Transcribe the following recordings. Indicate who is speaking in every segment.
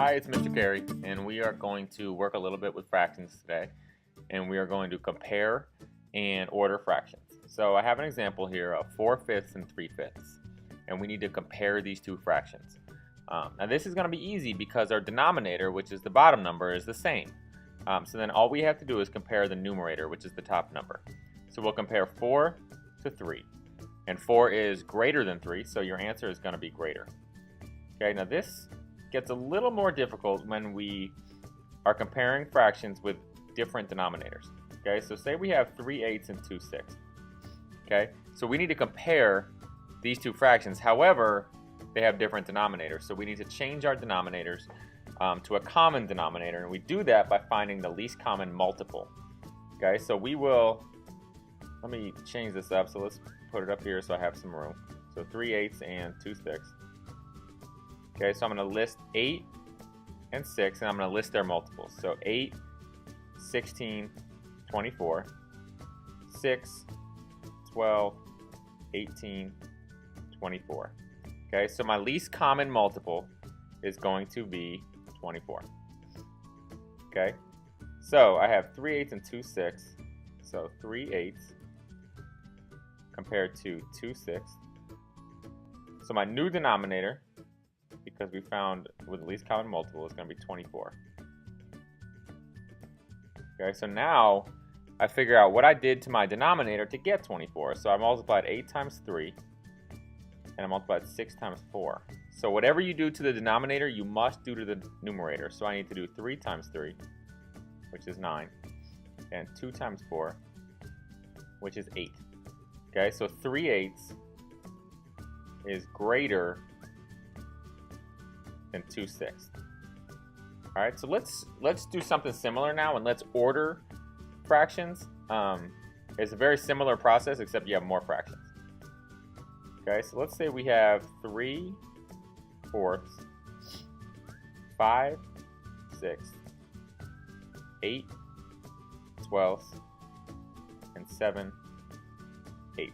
Speaker 1: Hi, it's Mr. Carey, and we are going to work a little bit with fractions today, and we are going to compare and order fractions. So I have an example here of 4/5 and 3/5, and we need to compare these two fractions. Now this is going to be easy because our denominator, which is the bottom number, is the same. So then all we have to do is compare the numerator, which is the top number. So we'll compare 4 to 3, and 4 is greater than 3, so your answer is going to be greater. Okay, now this gets a little more difficult when we are comparing fractions with different denominators. Okay, so say we have 3/8 and 2/6. Okay, so we need to compare these two fractions. However, they have different denominators, so we need to change our denominators to a common denominator, and we do that by finding the least common multiple. Okay, so we will, let me change this up, so let's put it up here so I have some room. So 3/8 and 2/6. Okay, so I'm going to list 8 and 6, and I'm going to list their multiples. So 8, 16, 24, 6, 12, 18, 24. Okay, so my least common multiple is going to be 24. Okay, so I have 3/8 and 2/6. So 3/8 compared to 2/6. So my new denominator, because we found with the least common multiple, is going to be 24. Okay, so now I figure out what I did to my denominator to get 24. So I multiplied 8 times 3, and I multiplied 6 times 4. So whatever you do to the denominator, you must do to the numerator. So I need to do 3 times 3, which is 9, and 2 times 4, which is 8. Okay, so 3/8 is greater than 2/6. All right, so let's do something similar now, and let's order fractions. It's a very similar process, except you have more fractions. Okay, so let's say we have 3/4, 5, 6, 8, 12, and 7, 8.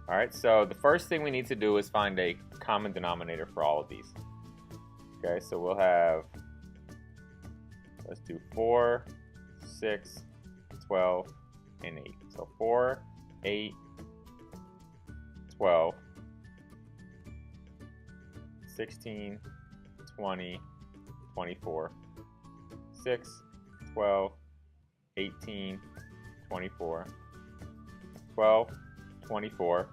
Speaker 1: All right, so the first thing we need to do is find a common denominator for all of these. Okay, so we'll have, let's do 4, 6, 12, and 8. So 4, 8, 12, 16, 20, 24, 6, 12, 18, 24, 12, 24,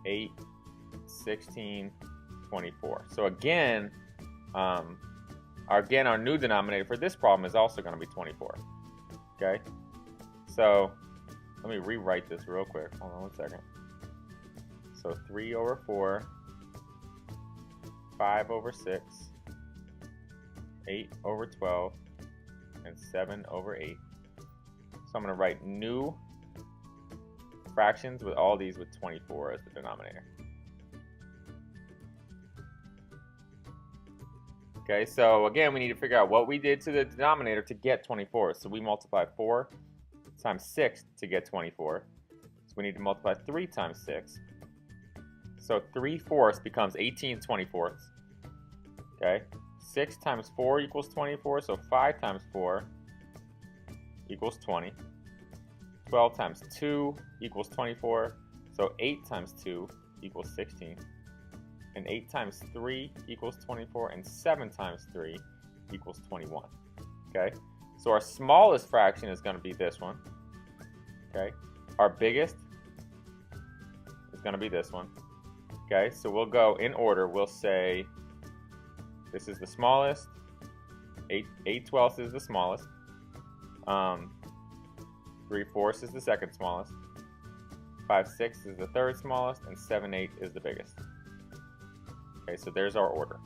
Speaker 1: 8, 16, 24. So again, our new denominator for this problem is also going to be 24. Okay, so let me rewrite this real quick. Hold on one second. So 3/4, 5/6, 8/12, and 7/8. So I'm going to write new fractions with all these with 24 as the denominator. Okay, so again, we need to figure out what we did to the denominator to get 24. So we multiplied 4 times 6 to get 24. So we need to multiply 3 times 6. So 3/4 becomes 18/24. Okay, 6 times 4 equals 24. So 5 times 4 equals 20. 12 times 2 equals 24. So 8 times 2 equals 16. And 8 times 3 equals 24, and 7 times 3 equals 21. Okay, so our smallest fraction is going to be this one. Okay, our biggest is going to be this one. Okay, so we'll go in order. We'll say this is the smallest, 8/12 is the smallest, 3/4 is the second smallest, 5/6 is the third smallest, and 7/8 is the biggest. Okay, so there's our order.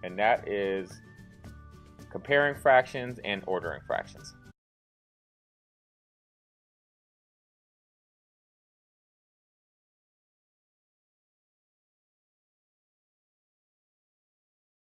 Speaker 1: And that is comparing fractions and ordering fractions.